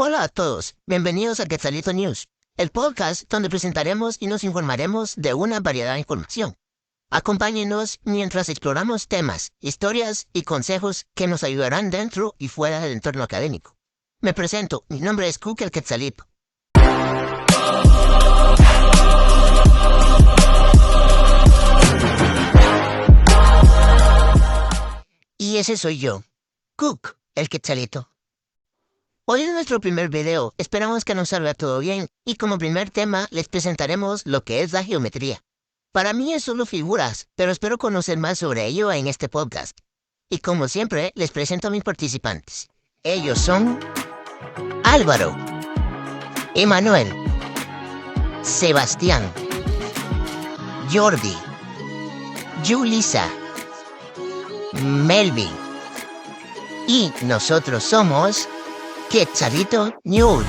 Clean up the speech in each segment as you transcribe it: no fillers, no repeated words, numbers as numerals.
Hola a todos, bienvenidos a Quetzalito News, el podcast donde presentaremos y nos informaremos de una variedad de información. Acompáñenos mientras exploramos temas, historias y consejos que nos ayudarán dentro y fuera del entorno académico. Me presento, mi nombre es Cook el Quetzalito. Y ese soy yo, Cook el Quetzalito. Hoy es nuestro primer video, esperamos que nos salga todo bien y como primer tema les presentaremos lo que es la geometría. Para mí es solo figuras, pero espero conocer más sobre ello en este podcast. Y como siempre, les presento a mis participantes. Ellos son Álvaro, Emanuel, Sebastián, Jordi, Julissa, Melvin y nosotros somos Quetzalito News.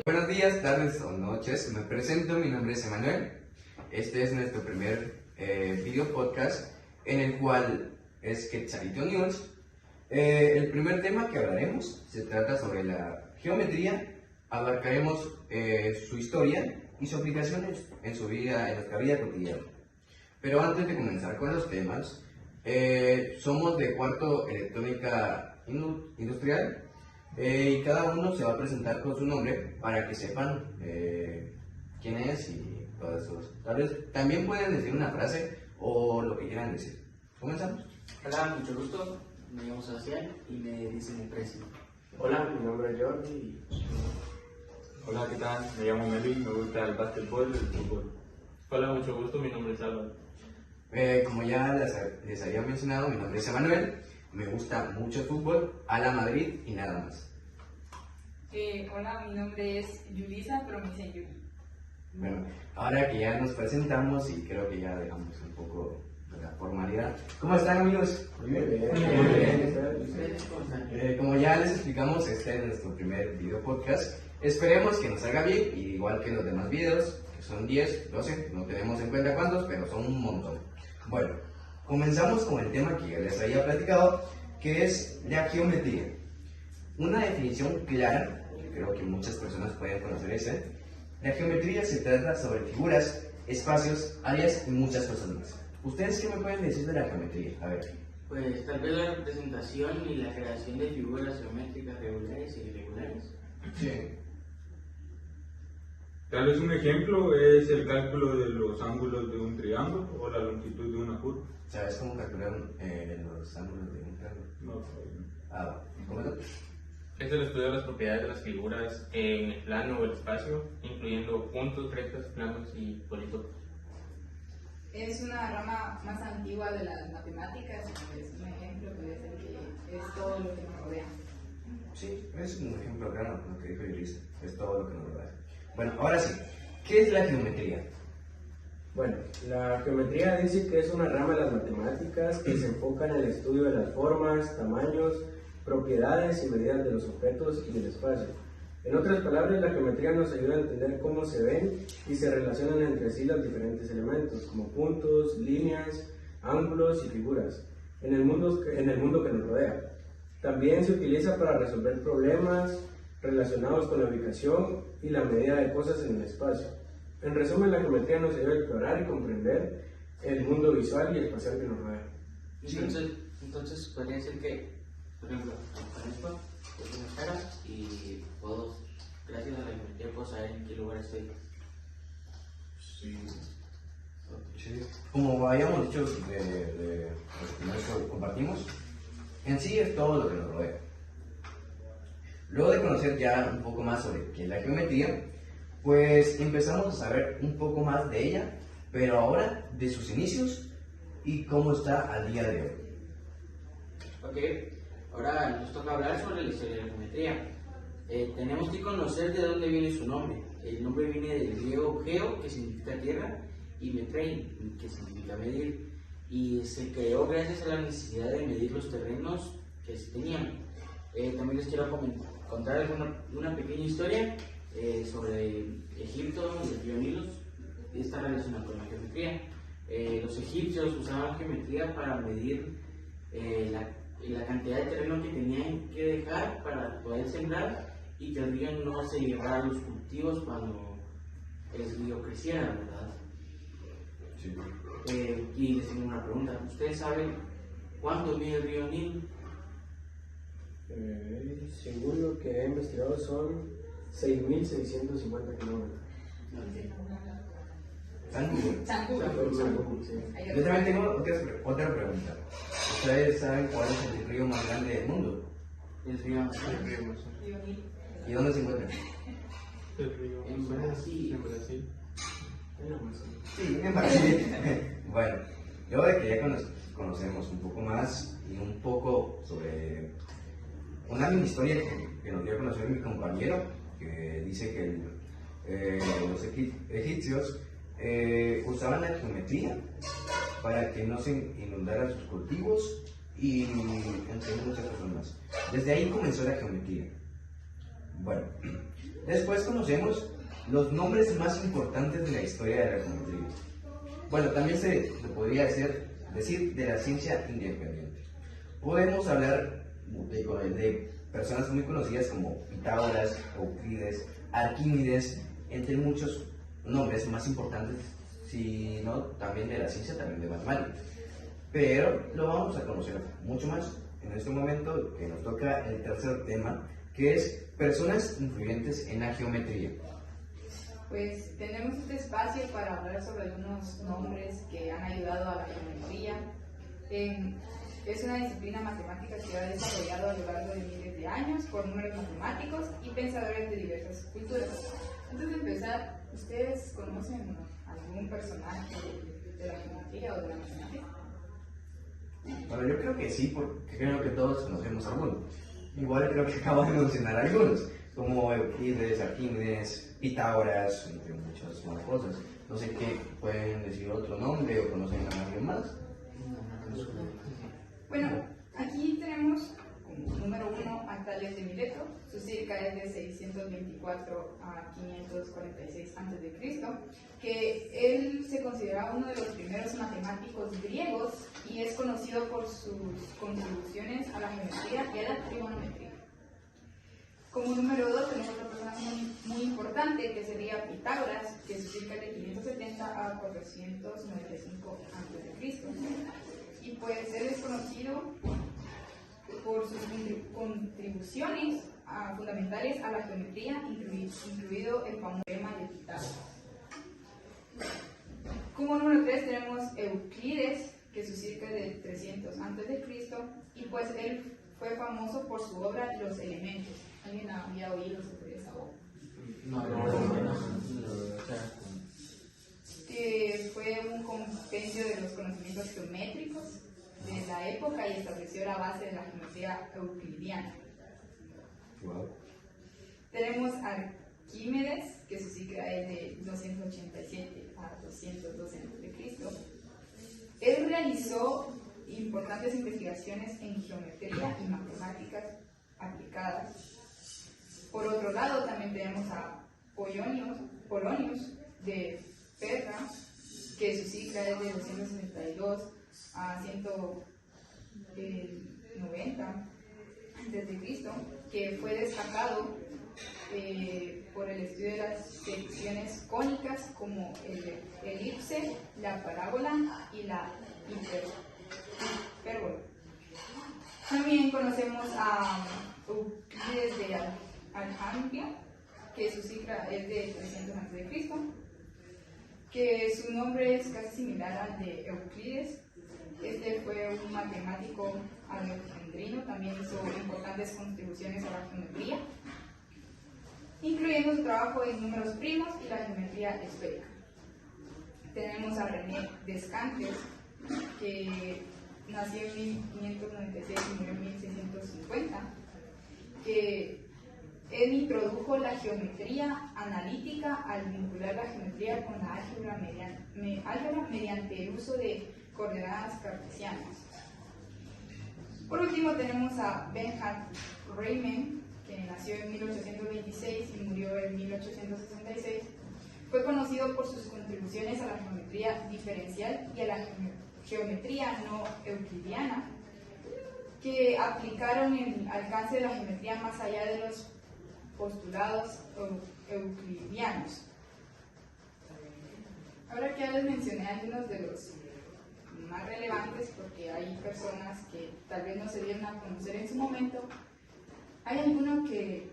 Buenos días, tardes o noches, me presento, mi nombre es Emanuel. Este es nuestro primer video podcast en el cual es Quetzalito News. El primer tema que hablaremos se trata sobre la geometría, abarcaremos su historia y sus aplicaciones en nuestra vida cotidiana. Pero antes de comenzar con los temas, somos de cuarto electrónica industrial y cada uno se va a presentar con su nombre para que sepan quién es y todo eso. Tal vez también pueden decir una frase o lo que quieran decir. ¿Comenzamos? Hola, mucho gusto. Me llamo Sebastián y me dicen el precio. Hola, mi nombre es Jordi. Hola, ¿qué tal? Me llamo Melvin, me gusta el básquetbol y el fútbol. Hola, mucho gusto, mi nombre es Álvaro. Como ya les había mencionado, mi nombre es Emanuel, me gusta mucho el fútbol, a la Madrid y nada más. Hola, mi nombre es Julissa, pero me dicen Yuli. Bueno, ahora que ya nos presentamos y creo que ya dejamos un poco de la formalidad. ¿Cómo están, amigos? Muy bien. Como ya les explicamos, este es nuestro primer video podcast. Esperemos que nos salga bien, y igual que los demás videos, que son 10, 12, no tenemos en cuenta cuántos, pero son un montón. Bueno, comenzamos con el tema que ya les había platicado, que es la geometría. Una definición clara, que creo que muchas personas pueden conocer esa. La geometría se trata sobre figuras, espacios, áreas y muchas cosas más. ¿Ustedes qué me pueden decir de la geometría? A ver. Pues tal vez la representación y la creación de figuras geométricas regulares y irregulares. Sí. Tal vez un ejemplo es el cálculo de los ángulos de un triángulo o la longitud de una curva. ¿Sabes cómo calcular los ángulos de un triángulo? No, ¿Cómo es? Es el estudio de las propiedades de las figuras en el plano o el espacio, incluyendo puntos, rectas, planos y polígonos. Es una rama más antigua de las matemáticas, pues un ejemplo puede ser que es todo lo que nos rodea. Sí, es un ejemplo claro, lo que dijo Julissa, es todo lo que nos rodea. Bueno, ahora sí, ¿qué es la geometría? Bueno, la geometría dice que es una rama de las matemáticas que se enfoca en el estudio de las formas, tamaños, propiedades y medidas de los objetos y del espacio. En otras palabras, la geometría nos ayuda a entender cómo se ven y se relacionan entre sí los diferentes elementos, como puntos, líneas, ángulos y figuras, en el mundo que nos rodea. También se utiliza para resolver problemas relacionados con la ubicación y la medida de cosas en el espacio. En resumen, la geometría nos ayuda a explorar y comprender el mundo visual y espacial que nos rodea. Entonces podría ser que, por ejemplo, con esto, yo tengo escala y puedo, gracias a la geometría, puedo saber en qué lugar estoy. Sí. Como habíamos dicho de los primeros que compartimos, en sí es todo lo que nos rodea. Luego de conocer ya un poco más sobre qué es la geometría, pues empezamos a saber un poco más de ella, pero ahora de sus inicios y cómo está al día de hoy. Ok, ahora nos toca hablar sobre la historia de la geometría. Tenemos que conocer de dónde viene su nombre. El nombre viene del griego geo, que significa tierra, y metrein, que significa medir. Y se creó gracias a la necesidad de medir los terrenos que se tenían. También les quiero contar una pequeña historia sobre Egipto y el río Nilo. Está relacionada con la geometría. Los egipcios usaban geometría para medir la cantidad de terreno que tenían que dejar para poder sembrar y que el río no se llevara los cultivos cuando el río creciera, ¿verdad? Sí. Y les tengo una pregunta. ¿Ustedes saben cuánto mide el río Nilo? Según lo que he investigado son 6.650 kilómetros. Sí. Yo también tengo otra pregunta. ¿Ustedes saben cuál es el río más grande del mundo? El río Amazonas. ¿Y dónde se encuentra? El río En Brasil. En Brasil. Sí, en Brasil. Bueno, luego de que ya conocemos un poco más y un poco sobre una mini historia que nos dio a conocer mi compañero, que dice que los egipcios usaban la geometría para que no se inundaran sus cultivos y entre muchas cosas más. Desde ahí comenzó la geometría. Bueno, después conocemos los nombres más importantes de la historia de la geometría. Bueno, también se podría decir de la ciencia independiente. Podemos hablar de personas muy conocidas como Pitágoras, Euclides, Arquímedes, entre muchos nombres más importantes, sino también de la ciencia, también de matemáticas. Pero lo vamos a conocer mucho más en este momento que nos toca el tercer tema, que es personas influyentes en la geometría. Pues tenemos este espacio para hablar sobre algunos nombres que han ayudado a la geometría. Es una disciplina matemática que ha desarrollado a lo largo de miles de años por números matemáticos y pensadores de diversas culturas. Antes de empezar, ¿ustedes conocen algún personaje de la geometría o de la matemática? Bueno, yo creo que sí, porque creo que todos conocemos algunos. Igual creo que acabo de mencionar algunos, como Euclides, Arquímedes, Pitágoras, entre muchas más cosas. No sé qué pueden decir otro nombre o conocen a alguien más. Bueno, aquí tenemos como número 1 a Tales de Mileto. Su circa es de 624 a 546 a.C., que él se consideraba uno de los primeros matemáticos griegos y es conocido por sus contribuciones a la geometría y a la trigonometría. Como número 2 tenemos otra persona muy importante, que sería Pitágoras, que su circa es de 570 a 495 a.C. Y pues él es conocido por sus contribuciones fundamentales a la geometría, incluido el famoso teorema de Pitágoras. Como número 3 tenemos Euclides, que su circa es de 300 a.C., y pues él fue famoso por su obra Los Elementos. ¿Alguien había oído sobre esa obra? Que fue un compendio de los conocimientos geométricos de la época y estableció la base de la geometría euclidiana. Wow. Tenemos Arquímedes, que su cifra es de 287 a 212 a.C. Él realizó importantes investigaciones en geometría y matemáticas aplicadas. Por otro lado, también tenemos a Polonius de Perga, que su cifra es de 262 a 190 a.C., que fue destacado por el estudio de las secciones cónicas como el elipse, la parábola y la hipérbola. También conocemos a Euclides de Alejandría, que su cifra es de 300 a.C., que su nombre es casi similar al de Euclides. Este fue un matemático alejandrino, también hizo importantes contribuciones a la geometría, incluyendo su trabajo en números primos y la geometría esférica. Tenemos a René Descartes, que nació en 1596 y murió en 1650, que él introdujo la geometría analítica al vincular la geometría con la álgebra mediante el uso de coordenadas cartesianas. Por último tenemos a Bernhard Riemann, que nació en 1826 y murió en 1866, fue conocido por sus contribuciones a la geometría diferencial y a la geometría no euclidiana, que aplicaron el alcance de la geometría más allá de los postulados euclidianos. Ahora que ya les mencioné algunos de los más relevantes, porque hay personas que tal vez no se dieron a conocer en su momento, ¿hay alguno que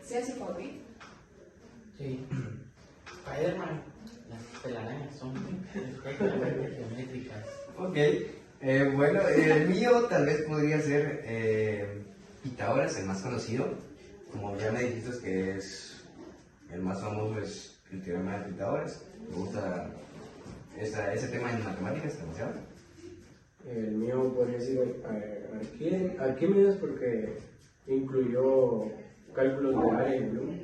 sea su favorito? Sí. Spider-Man, las telarañas son geométricas. Ok, bueno, el mío tal vez podría ser Pitágoras, el más conocido. Como ya me dijiste que es el más famoso, es el teorema de Pitágoras. Me gusta ese tema en matemáticas demasiado. El mío podría ser Arquímedes porque incluyó cálculos de área y Bloom.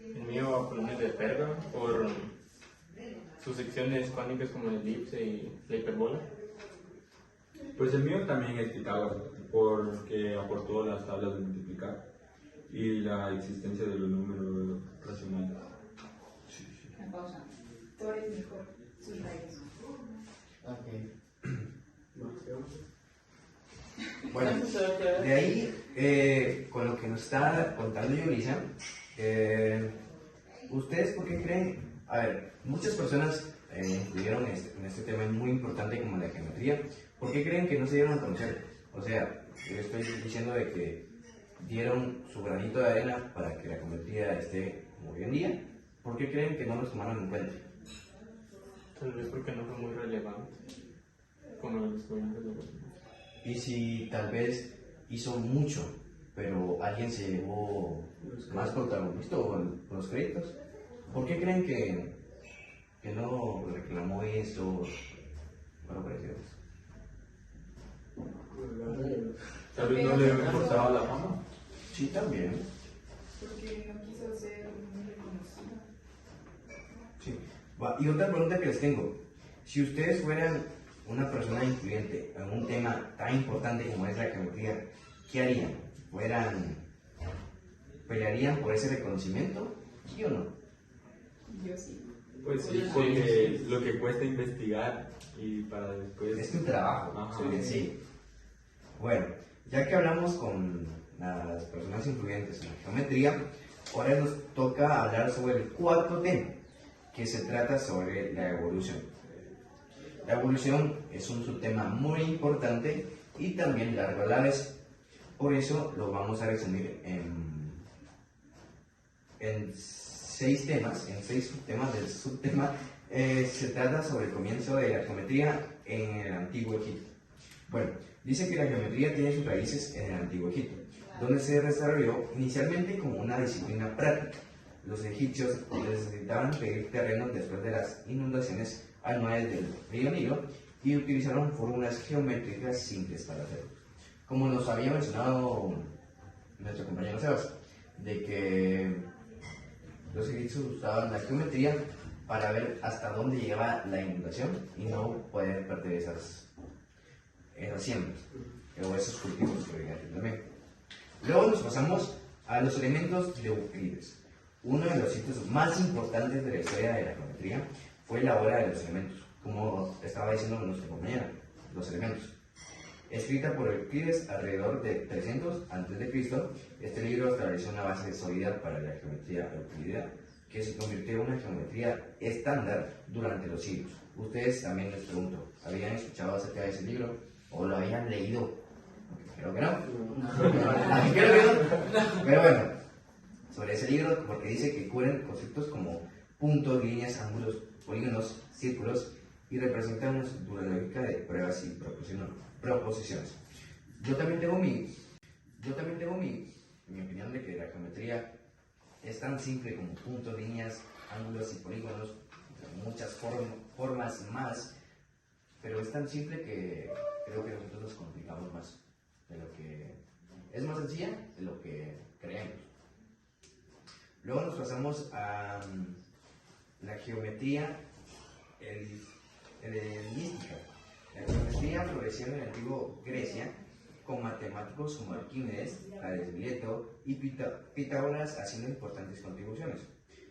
El mío, Apolonio de Perga, por sus secciones cuánticas como la elipse y la hiperbola. Pues el mío también es Pitágoras, porque aportó las tablas de multiplicar y la existencia de los números racionales. Una pausa. Tú eres mejor, sus raíces. Ok. Bueno, de ahí, con lo que nos está contando Yulisa, ¿ustedes por qué creen? A ver, muchas personas incluyeron en este tema muy importante como la geometría. ¿Por qué creen que no se dieron a conocer? O sea, yo estoy diciendo de que dieron su granito de arena para que la geometría esté como hoy en día. ¿Por qué creen que no los tomaron en cuenta? Tal vez porque no fue muy relevante como los estudiantes de los demás. Y si tal vez hizo mucho, pero alguien se llevó más protagonista o los créditos, ¿por qué creen que no reclamó eso? Bueno, parecido. Tal vez no le importaba la fama. Sí, también. Porque no quiso ser muy reconocido. Sí. Y otra pregunta que les tengo. Si ustedes fueran una persona influyente en un tema tan importante como es la geometría, ¿qué harían? ¿Pelearían por ese reconocimiento? ¿Sí o no? Yo sí. Pues sí, porque lo que cuesta investigar y para después... Es tu trabajo, Ajá. sí. Bueno, ya que hablamos con las personas influyentes en la geometría, ahora nos toca hablar sobre el cuarto tema, que se trata sobre la evolución. La evolución es un subtema muy importante y también largo a la vez. Por eso lo vamos a resumir en 6 temas, en 6 subtemas del subtema. Se trata sobre el comienzo de la geometría en el Antiguo Egipto. Bueno, dice que la geometría tiene sus raíces en el Antiguo Egipto, donde se desarrolló inicialmente como una disciplina práctica. Los egipcios necesitaban pedir terrenos después de las inundaciones anuales del río Nilo y utilizaron fórmulas geométricas simples para hacerlo. Como nos había mencionado nuestro compañero Sebas, de que los egipcios usaban la geometría para ver hasta dónde llegaba la inundación y no poder perder esas siembras o esos cultivos que había también. Luego nos pasamos a los elementos de Euclides. Uno de los hitos más importantes de la historia de la geometría fue la obra de los elementos, como estaba diciendo nuestro compañero, los elementos. Escrita por Euclides alrededor de 300 a.C., este libro estableció una base sólida para la geometría euclidiana, que se convirtió en una geometría estándar durante los siglos. Ustedes también les pregunto, ¿habían escuchado acerca de ese libro o lo habían leído? Creo que no. Creo que no. Pero bueno, sobre ese libro, porque dice que cubren conceptos como puntos, líneas, ángulos, polígonos, círculos y representan una estructura lógica de pruebas y proposiciones. Yo también tengo mi opinión de que la geometría es tan simple como puntos, líneas, ángulos y polígonos, muchas formas más, pero es tan simple que creo que nosotros nos complicamos más de lo que es más sencilla de lo que creemos. Luego nos pasamos a la geometría helenística. La geometría floreció en la antigua Grecia con matemáticos como Arquímedes, Tales de Mileto y Pitágoras haciendo importantes contribuciones.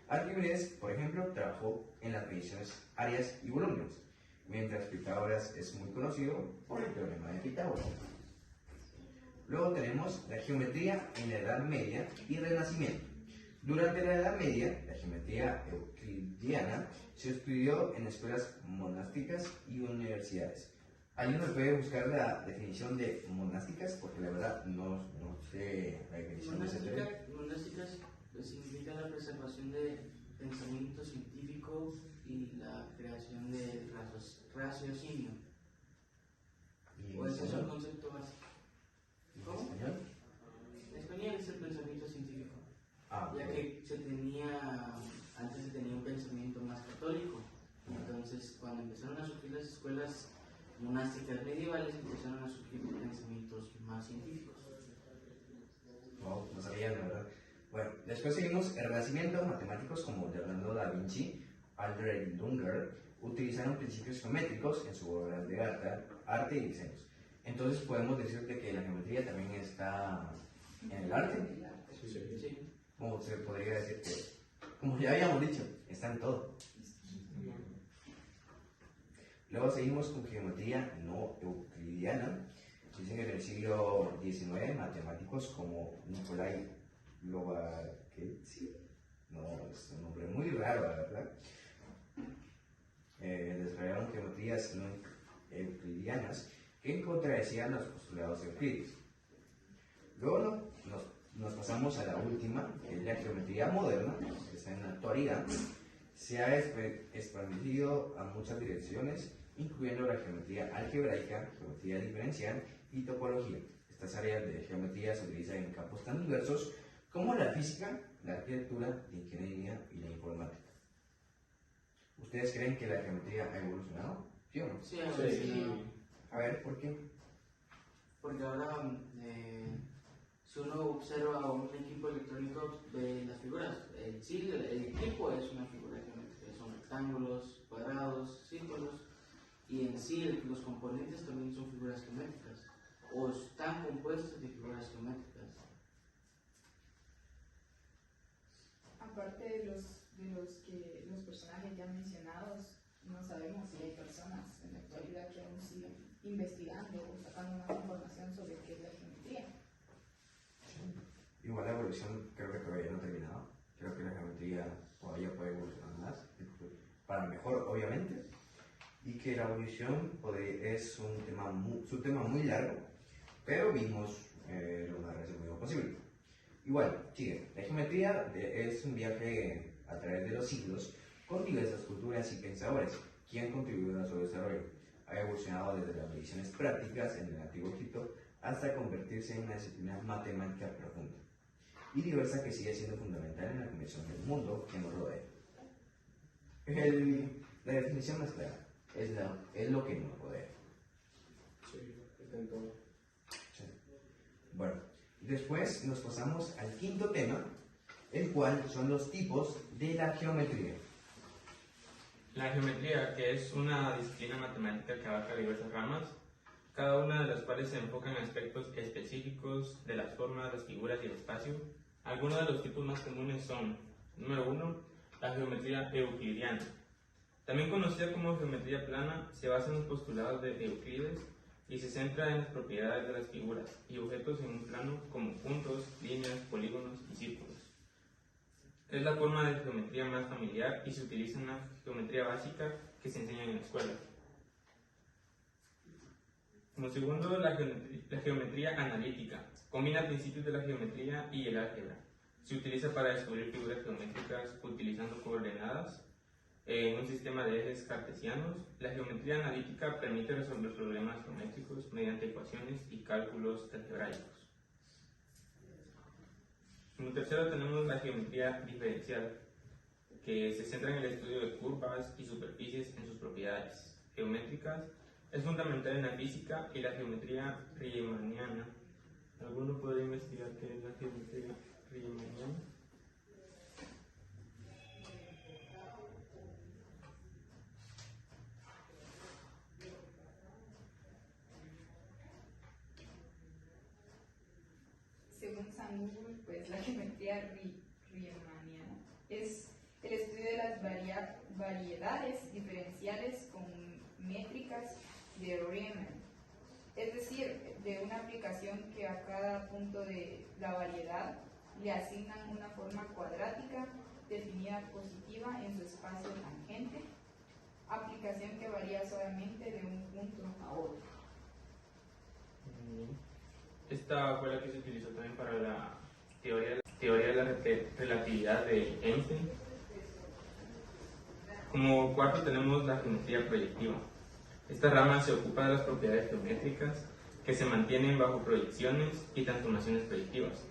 Arquímedes, por ejemplo, trabajó en las mediciones áreas y volúmenes, mientras Pitágoras es muy conocido por el teorema de Pitágoras. Luego tenemos la geometría en la Edad Media y Renacimiento. Durante la Edad Media, la geometría euclidiana se estudió en escuelas monásticas y universidades. ¿Alguien me puede buscar la definición de monásticas? Porque la verdad no sé la definición de ese término. Monásticas significa la preservación de pensamiento científico y la creación de raciocinio. ¿Y ¿O en ese es el español? concepto básico? ¿En ¿Cómo? español? En español es el pensamiento científico, ya Ok. que antes se tenía un pensamiento más católico. Entonces, cuando empezaron a surgir las escuelas monásticas medievales, empezaron a surgir pensamientos más científicos. Wow, no sabía, la verdad. Bueno, después seguimos el Renacimiento. Matemáticos como Leonardo da Vinci, Alfred Lunger, utilizaron principios geométricos en su obra de arte y diseños. Entonces podemos decirte que la geometría también está en el arte. Sí. Como se podría decir que, como ya habíamos dicho, está en todo. Luego seguimos con geometría no euclidiana. Dicen que en el siglo XIX matemáticos como Nikolai Lobachevsky, no, es un nombre muy raro, la verdad, desarrollaron geometrías no euclidianas que contradecían los postulados de Euclides. Luego nos pasamos a la última, que es la geometría moderna, que está en la actualidad. Se ha expandido a muchas direcciones, incluyendo la geometría algebraica, geometría diferencial y topología. Estas áreas de geometría se utilizan en campos tan diversos como la física, la arquitectura, la ingeniería y la informática. ¿Ustedes creen que la geometría ha evolucionado? ¿Sí o no? Sí, ahora sí. A ver, ¿por qué? Porque ahora, si uno observa un equipo electrónico, ve las figuras. El equipo es una figura geométrica, son rectángulos, cuadrados, círculos, y en sí los componentes también son figuras geométricas, o están compuestos de figuras geométricas. Aparte de los personajes ya mencionados, no sabemos si hay personas en la actualidad que aún siguen investigando o sacando más información sobre qué es la geometría. Igual la evolución creo que todavía no ha terminado. Creo que la geometría todavía puede evolucionar más, para mejor obviamente, y que la evolución es un tema muy largo, pero vimos lo más resumido posible. Igual, sigue. La geometría es un viaje a través de los siglos con diversas culturas y pensadores que han contribuido a su desarrollo. Ha evolucionado desde las mediciones prácticas en el antiguo Egipto hasta convertirse en una disciplina matemática profunda y diversa que sigue siendo fundamental en la comprensión del mundo que nos rodea. La definición más clara es lo que nos rodea. Sí, está en todo. Sí. Bueno, después nos pasamos al quinto tema, el cual son los tipos de la geometría. La geometría, que es una disciplina matemática que abarca diversas ramas, cada una de las cuales se enfoca en aspectos específicos de las formas, las figuras y el espacio. Algunos de los tipos más comunes son, número 1, la geometría euclidiana. También conocida como geometría plana, se basa en los postulados de Euclides y se centra en las propiedades de las figuras y objetos en un plano como puntos, líneas, polígonos y círculos. Es la forma de geometría más familiar y se utiliza en la geometría básica que se enseña en la escuela. Como segundo, la geometría analítica. Combina principios de la geometría y el álgebra. Se utiliza para descubrir figuras geométricas utilizando coordenadas en un sistema de ejes cartesianos. La geometría analítica permite resolver problemas geométricos mediante ecuaciones y cálculos algebraicos. Como tercero tenemos la geometría diferencial, que se centra en el estudio de curvas y superficies en sus propiedades geométricas. Es fundamental en la física y la geometría riemanniana. ¿Alguno podría investigar qué es la geometría riemanniana? según San Google, pues la geometría riemanniana es el estudio de las variedades diferenciales con métricas de Riemann, es decir, de una aplicación que a cada punto de la variedad le asignan una forma cuadrática definida positiva en su espacio tangente, aplicación que varía solamente de un punto a otro. Esta fue la que se utilizó también para la teoría de la relatividad de Einstein. Como cuarto tenemos la geometría proyectiva. Esta rama se ocupa de las propiedades geométricas que se mantienen bajo proyecciones y transformaciones proyectivas.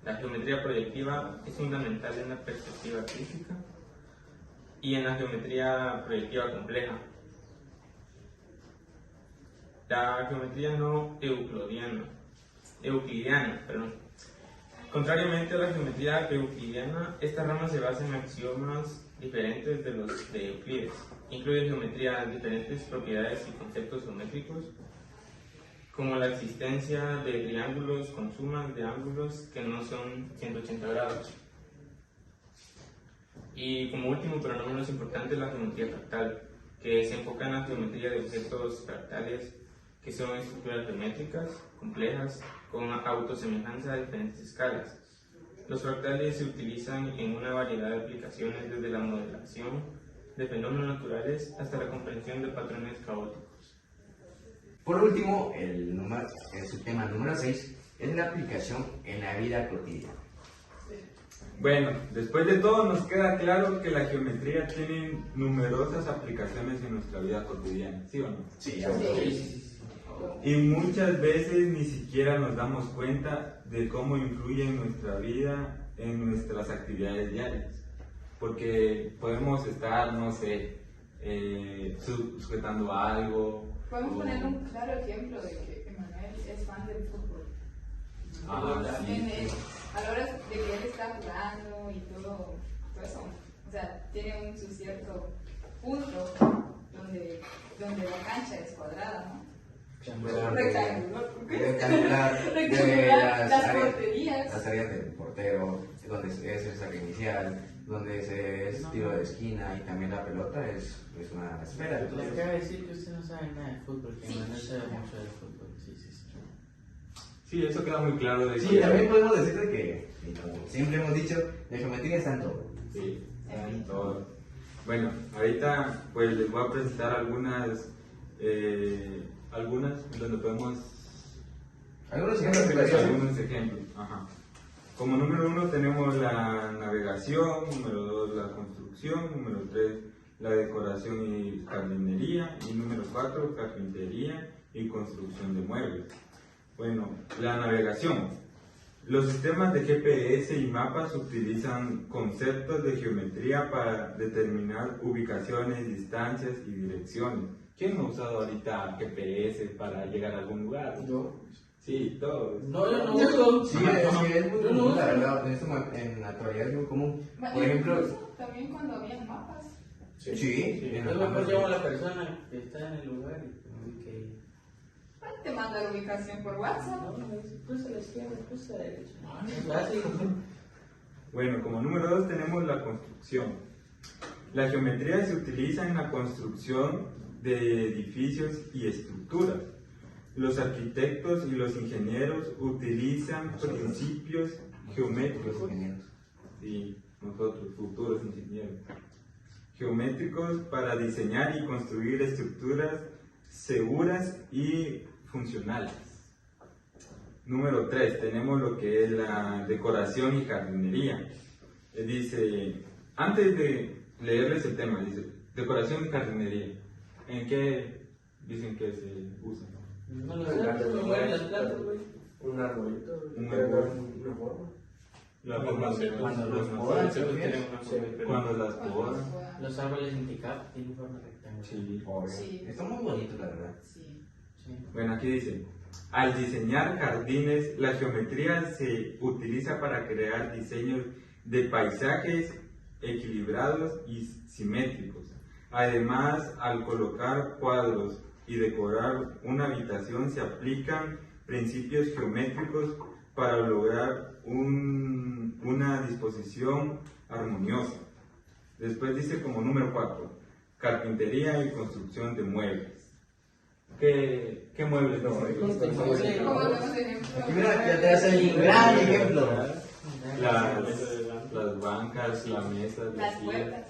La geometría proyectiva es fundamental en la perspectiva física y en la geometría proyectiva compleja. La geometría no euclidiana. Contrariamente a la geometría euclidiana, esta rama se basa en axiomas diferentes de los de Euclides. Incluye geometría diferentes propiedades y conceptos geométricos, como la existencia de triángulos con sumas de ángulos que no son 180 grados. Y como último, pero no menos importante, la geometría fractal, que se enfoca en la geometría de objetos fractales, que son estructuras geométricas complejas con autosemejanza a diferentes escalas. Los fractales se utilizan en una variedad de aplicaciones, desde la modelación de fenómenos naturales hasta la comprensión de patrones caóticos. Por último, su tema número 6 es la aplicación en la vida cotidiana. Bueno, después de todo nos queda claro que la geometría tiene numerosas aplicaciones en nuestra vida cotidiana, ¿sí o no? Sí, Y muchas veces ni siquiera nos damos cuenta de cómo influye en nuestra vida, en nuestras actividades diarias. Porque podemos estar, no sé, sujetando algo. Podemos poner un claro ejemplo de que Emanuel es fan del fútbol. A la hora de que él está jugando y todo eso, o sea, tiene su cierto punto donde la cancha es cuadrada, ¿no? Rectangular, las porterías. Las áreas del portero, donde es el saque inicial, donde es tiro de esquina, y también la pelota es una esfera. Le acaba de decir que usted no sabe nada de fútbol, que no sabe mucho de fútbol. Sí, eso queda muy claro. Sí, también podemos decirte que, como siempre hemos dicho, la geometría está en todo. Sí, está en todo. Bueno, ahorita pues les voy a presentar algunas donde podemos... Algunos ejemplos. Algunos ejemplos, ajá. Como número 1 tenemos la navegación, número 2 la construcción, número 3 la decoración y jardinería, y número 4 carpintería y construcción de muebles. Bueno, la navegación. Los sistemas de GPS y mapas utilizan conceptos de geometría para determinar ubicaciones, distancias y direcciones. ¿Quién ha usado ahorita GPS para llegar a algún lugar? Yo. Sí, todos. No, yo no uso. Sí, es muy común, la verdad. En la actualidad es muy común. Por ejemplo, también cuando habían mapas. sí, en Yo los mejor campos. llamo a la persona que está en el lugar y me ubique. Te manda la ubicación por WhatsApp. No, me dice, cruza a la izquierda, cruza a la derecha. No, es fácil. Bueno, como número 2 tenemos la construcción. La geometría se utiliza en la construcción de edificios y estructuras. Los arquitectos y los ingenieros utilizan principios geométricos. Sí, nosotros, futuros ingenieros. Geométricos para diseñar y construir estructuras seguras y funcionales. Número 3, tenemos lo que es la decoración y jardinería. Dice, antes de leerles el tema, dice, decoración y jardinería. ¿En qué dicen que se usa? No lo sé, no mueven las plantas, güey. Un arbolito, Un que árbol. haga una forma. La formación. Cuando los Cuando podan, las Cuando podan. se pueda. Los árboles indicados tienen forma rectangular. Sí. Sí. Está muy bonito, la verdad. Sí. Sí. Bueno, aquí dice, al diseñar jardines, la geometría se utiliza para crear diseños de paisajes equilibrados y simétricos. Además, al colocar cuadros y decorar una habitación se aplican principios geométricos para lograr una disposición armoniosa. Después dice como número 4, carpintería y construcción de muebles. ¿Qué muebles no? Como los ejemplos. Aquí mira, ya te hace el gran ejemplo. Las bancas, la mesa, Las puertas.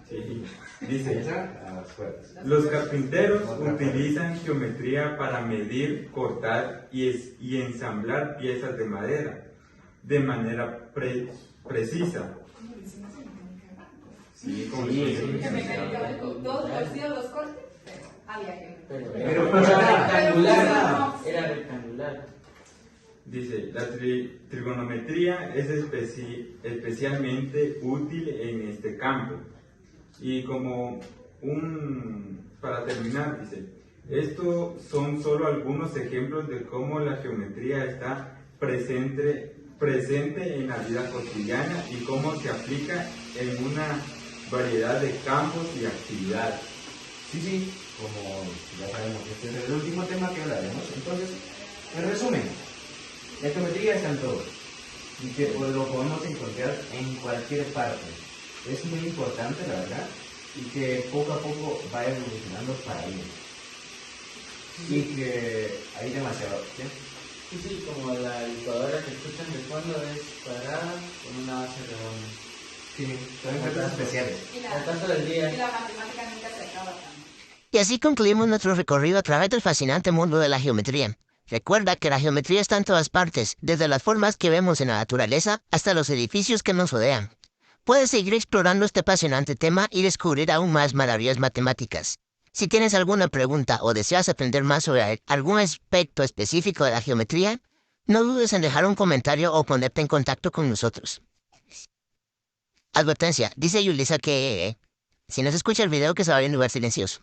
Sí. Dice, Las puertas. los carpinteros utilizan geometría para medir, cortar y ensamblar piezas de madera de manera precisa. Sí, como Que mecánicamente todos torcidos los cortes, pero había que. Pero era rectangular. Era rectangular. Dice, la trigonometría es especialmente útil en este campo. Y para terminar, dice, estos son solo algunos ejemplos de cómo la geometría está presente en la vida cotidiana y cómo se aplica en una variedad de campos y actividades. Sí, como ya sabemos, este es el último tema que hablaremos. Entonces, en resumen, la geometría está en todo y que pues, lo podemos encontrar en cualquier parte. Es muy importante, la verdad, y que poco a poco va evolucionando para ello. Y que hay demasiado. ¿Sí? Sí, como la licuadora que escuchan de fondo es cuadrada con una base redonda. Sí, son efectos especiales. Y La taza del día. la matemática nunca se acaba también. Y así concluimos nuestro recorrido a través del fascinante mundo de la geometría. Recuerda que la geometría está en todas partes, desde las formas que vemos en la naturaleza hasta los edificios que nos rodean. Puedes seguir explorando este apasionante tema y descubrir aún más maravillas matemáticas. Si tienes alguna pregunta o deseas aprender más sobre algún aspecto específico de la geometría, no dudes en dejar un comentario o ponerte en contacto con nosotros. Advertencia, dice Yulisa que si no se escucha el video que se va a ir en lugar silencioso.